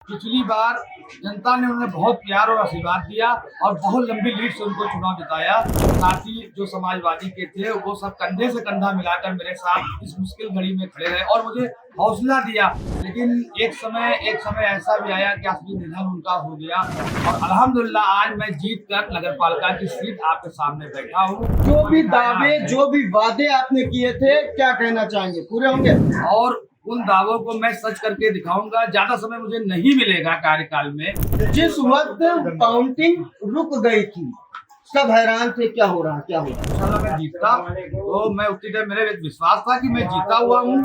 पिछली बार जनता ने उन्हें बहुत प्यार और आशीर्वाद दिया और बहुत लंबी लीड से उनको चुनाव जिताया। साथी जो समाजवादी के थे वो सब कंधे से कंधा मिलाकर मेरे साथ इस मुश्किल घड़ी में खड़े रहे और मुझे हौसला दिया। लेकिन एक समय ऐसा भी आया कि असली निधन उनका हो गया और अल्हम्दुलिल्लाह आज मैं जीत कर नगर पालिका की सीट आपके सामने बैठा हूँ। जो भी दावे, जो भी वादे आपने किए थे, क्या कहना चाहेंगे, पूरे होंगे? और उन दावों को मैं सच करके दिखाऊंगा। ज्यादा समय मुझे नहीं मिलेगा कार्यकाल में। जिस वक्त काउंटिंग रुक गई थी सब हैरान थे, क्या हो रहा, क्या हो रहा? इंशाल्लाह मैं जीतता, तो मैं उतनी देर मेरे एक विश्वास था कि मैं जीता हुआ हूँ।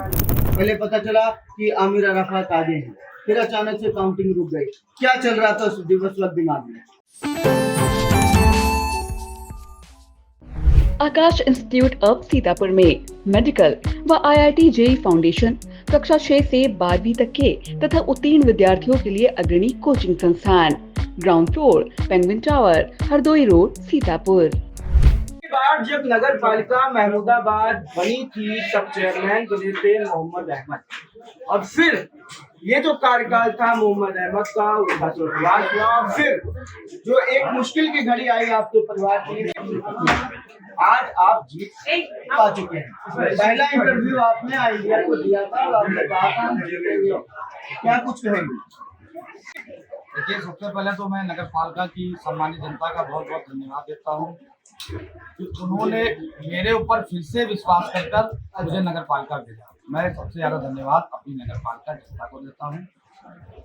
पहले पता चला कि आमिर अराफात आगे हैं, फिर अचानक से काउंटिंग रुक गई। क्या चल रहा था उस दिवस वक्त दिमाग में? आकाश इंस्टीट्यूट ऑफ सीतापुर में मेडिकल व IIT JEE फाउंडेशन कक्षा 6 से 12वीं तक के तथा उत्तीर्ण विद्यार्थियों के लिए अग्रणी कोचिंग संस्थान। Ground floor, penguin tower, Hardoi road, Sitapur. बार जब नगर पालिका महमूदाबाद बनी थी तब चेयरमैन बने थे मोहम्मद अहमद, और फिर ये जो कार्यकाल था मोहम्मद अहमद का उनका स्वर्गवास हुआ। फिर जो एक मुश्किल की घड़ी आई आपके परिवार के लिए, आज आप जीत पा चुके हैं। पहला इंटरव्यू आपने आइडिया को दिया था और आपने कहा था हम जीतेंगे, क्या कुछ कहेंगे? देखिए, सबसे पहले तो मैं नगर पालिका की सम्मानित जनता का बहुत बहुत धन्यवाद देता हूँ कि उन्होंने मेरे ऊपर फिर से विश्वास कर मुझे नगर पालिका भेजा। मैं सबसे ज्यादा धन्यवाद अपनी नगर पालिका जनता को देता हूँ।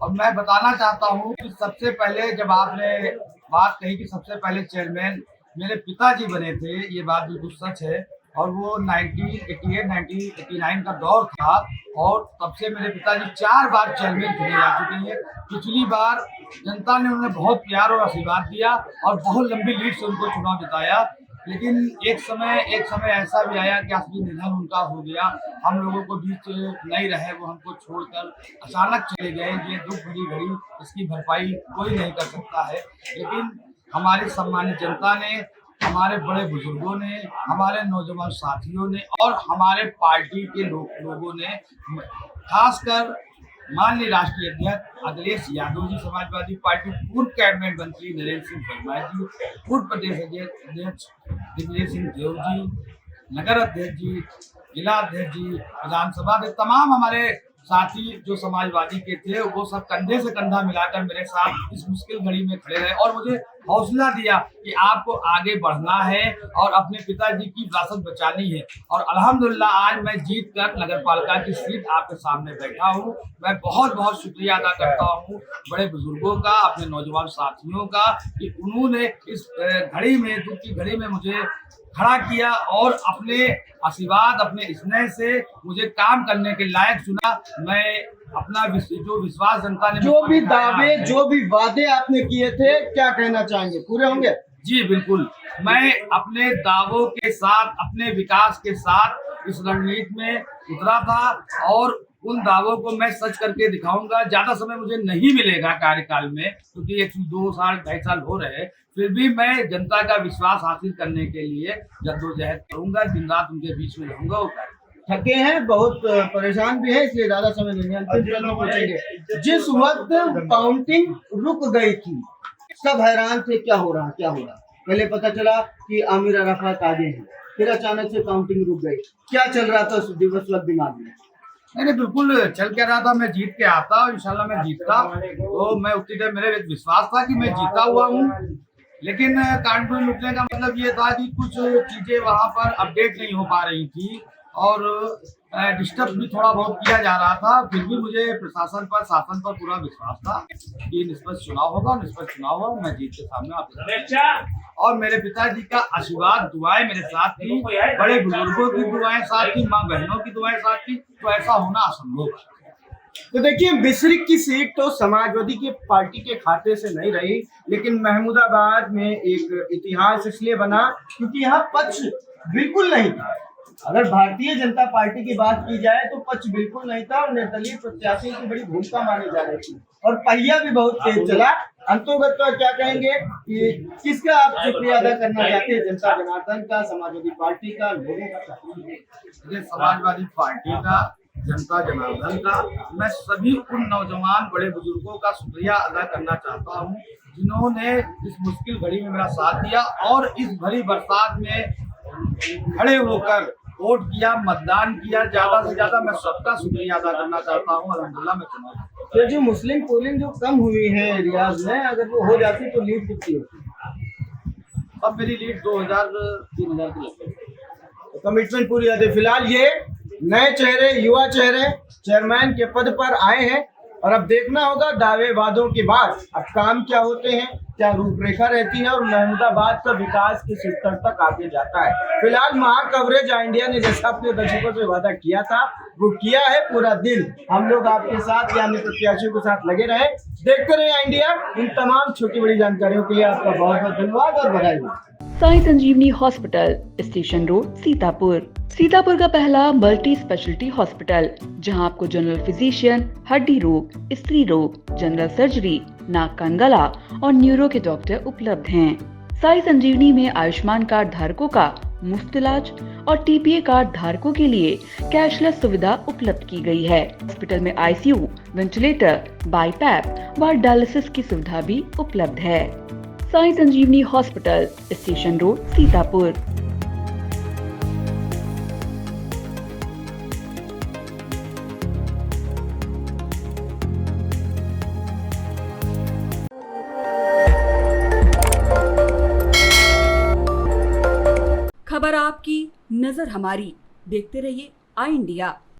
और मैं बताना चाहता हूँ कि सबसे पहले जब आपने बात कही कि सबसे पहले चेयरमैन मेरे पिताजी बने थे, ये बात बिल्कुल सच है। और वो 1988-1989 का दौर था और तब से मेरे पिताजी 4 बार चेयरमैन चुने जा चुके हैं। पिछली बार जनता ने उन्हें बहुत प्यार और आशीर्वाद दिया और बहुत लंबी लीड से उनको चुनाव जिताया। लेकिन एक समय ऐसा भी आया कि असली निधन उनका हो गया। हम लोगों को बीच नहीं रहे, वो हमको छोड़कर अचानक चले गए। ये दुख भरी घड़ी, इसकी भरपाई कोई नहीं कर सकता है। लेकिन हमारी सम्मानित जनता ने, हमारे बड़े बुजुर्गों ने, हमारे नौजवान साथियों ने और हमारे पार्टी के लोगों ने, खासकर माननीय राष्ट्रीय अध्यक्ष अखिलेश यादव जी समाजवादी पार्टी, पूर्व कैबिनेट मंत्री नरेंद्र सिंह वर्मा जी, पूर्व प्रदेश अध्यक्ष दिग्विजय सिंह देव जी, नगर अध्यक्ष जी, जिला अध्यक्ष जी, विधानसभा के तमाम हमारे साथी जो समाजवादी के थे वो सब कंधे से कंधा मिलाकर मेरे साथ इस मुश्किल घड़ी में खड़े रहे और मुझे हौसला दिया कि आपको आगे बढ़ना है और अपने पिताजी की विरासत बचानी है। और अल्हम्दुलिल्लाह आज मैं जीत कर नगर पालिका की सीट आपके सामने बैठा हूँ। मैं बहुत बहुत शुक्रिया अदा करता हूँ बड़े बुजुर्गों का, अपने नौजवान साथियों का कि उन्होंने इस घड़ी में, दुख की घड़ी में मुझे खड़ा किया और अपने आशीर्वाद, अपने स्नेह से मुझे काम करने के लायक चुना। मैं अपना जो विश्वास जनता ने, जो भी दावे, जो भी वादे आपने किए थे, क्या कहना चाहेंगे, पूरे होंगे? जी बिल्कुल, मैं अपने दावों के साथ, अपने विकास के साथ इस रणनीति में उतरा था और उन दावों को मैं सच करके दिखाऊंगा। ज्यादा समय मुझे नहीं मिलेगा कार्यकाल में क्योंकि 2 साल 2.5 साल हो रहे हैं, फिर भी मैं जनता का विश्वास हासिल करने के लिए जद्दोजहद करूंगा, दिन रात उनके बीच में रहूंगा। थके हैं, बहुत परेशान भी है, इसलिए ज्यादा समय नहीं है। अंतिम चरण में पूछेंगे, जिस वक्त काउंटिंग रुक गई थी सब हैरान थे, क्या हो रहा, क्या हो रहा? पहले पता चला कि आमिर अराफात आगे हैं, फिर अचानक से काउंटिंग रुक गई। क्या चल रहा था उस दिवस वक्त दिमाग में? नहीं, बिल्कुल चल क्या रहा था, मैं जीत के आता और इंशाल्लाह मैं जीतता, तो मैं उतनी देर मेरे एक विश्वास था कि मैं जीता हुआ हूँ। लेकिन काउंटिंग रुकने का मतलब ये था कि कुछ चीजें वहां पर अपडेट नहीं हो पा रही थी और डिस्टर्ब भी थोड़ा बहुत किया जा रहा था। फिर भी मुझे प्रशासन पर, शासन पर पूरा विश्वास था कि निष्पक्ष चुनाव होगा, निष्पक्ष चुनाव होगा, मैं जीत के सामने आपको। और मेरे पिताजी का आशीर्वाद, दुआएं मेरे साथ थी, बड़े बुजुर्गों की दुआएं साथ थी, माँ बहनों की दुआएं साथ थी, तो ऐसा होना असंभव है। तो देखिए, बिसरिक की सीट तो समाजवादी की पार्टी के खाते से नहीं रही, लेकिन महमूदाबाद में एक इतिहास इसलिए बना क्योंकि यहाँ पक्ष बिल्कुल नहीं था। अगर भारतीय जनता पार्टी की बात की जाए तो पक्ष बिल्कुल नहीं था और निर्दलीय प्रत्याशियों की बड़ी भूमिका मानी जा रही थी और पहिया भी बहुत तेज चला। अंतोगत तो क्या कहेंगे कि किसका आप शुक्रिया अदा करना चाहते हैं? जनता जनार्दन का, समाजवादी पार्टी का, लोगों का? समाजवादी पार्टी का, जनता जनार्दन का। मैं सभी उन नौजवान बड़े बुजुर्गों का शुक्रिया अदा करना चाहता हूँ जिन्होंने इस मुश्किल घड़ी में मेरा साथ दिया और इस भरी बरसात में खड़े होकर वोट किया, मतदान किया। ज्यादा से ज्यादा मैं सबका शुक्रिया अदा करना चाहता हूँ। अल्हम्दुलिल्लाह मैं चुनाव तो जो मुस्लिम पोलिंग जो कम हुई है रियाज में, अगर वो हो जाती तो लीड कितनी होती? अब मेरी लीड 2000-3000 की लगती है। कमिटमेंट पूरी आती है। फिलहाल ये नए चेहरे, युवा चेहरे चेयरमैन के पद पर आए हैं और अब देखना होगा दावे वादों के बाद अब काम क्या होते हैं, क्या रूपरेखा रहती है और महमूदाबाद का विकास किस स्तर तक आगे जाता है। फिलहाल महा कवरेज इंडिया ने जैसा अपने दर्शकों से वादा किया था वो किया है। पूरा दिन हम लोग आपके साथ यानी प्रत्याशियों के साथ लगे रहे। देखते रहे इंडिया। इन तमाम छोटी बड़ी जानकारियों के लिए आपका बहुत बहुत धन्यवाद और बधाई। Sai Sanjeevani hospital, station road, Sitapur. Sitapur का पहला मल्टी स्पेशलिटी हॉस्पिटल जहां आपको जनरल फिजिशियन, हड्डी रोग, स्त्री रोग, जनरल सर्जरी, नाक कान गला और न्यूरो के डॉक्टर उपलब्ध हैं। साई संजीवनी में आयुष्मान कार्ड धारकों का मुफ्त इलाज और टीपीए कार्ड धारकों के लिए कैशलेस सुविधा उपलब्ध की गई है। हॉस्पिटल में आईसीयू, वेंटिलेटर, बाईपैप व डायलिसिस की सुविधा भी उपलब्ध है। Sai Sanjeevani hospital, station road, Sitapur. खबर आपकी, नजर हमारी। देखते रहिए आई इंडिया।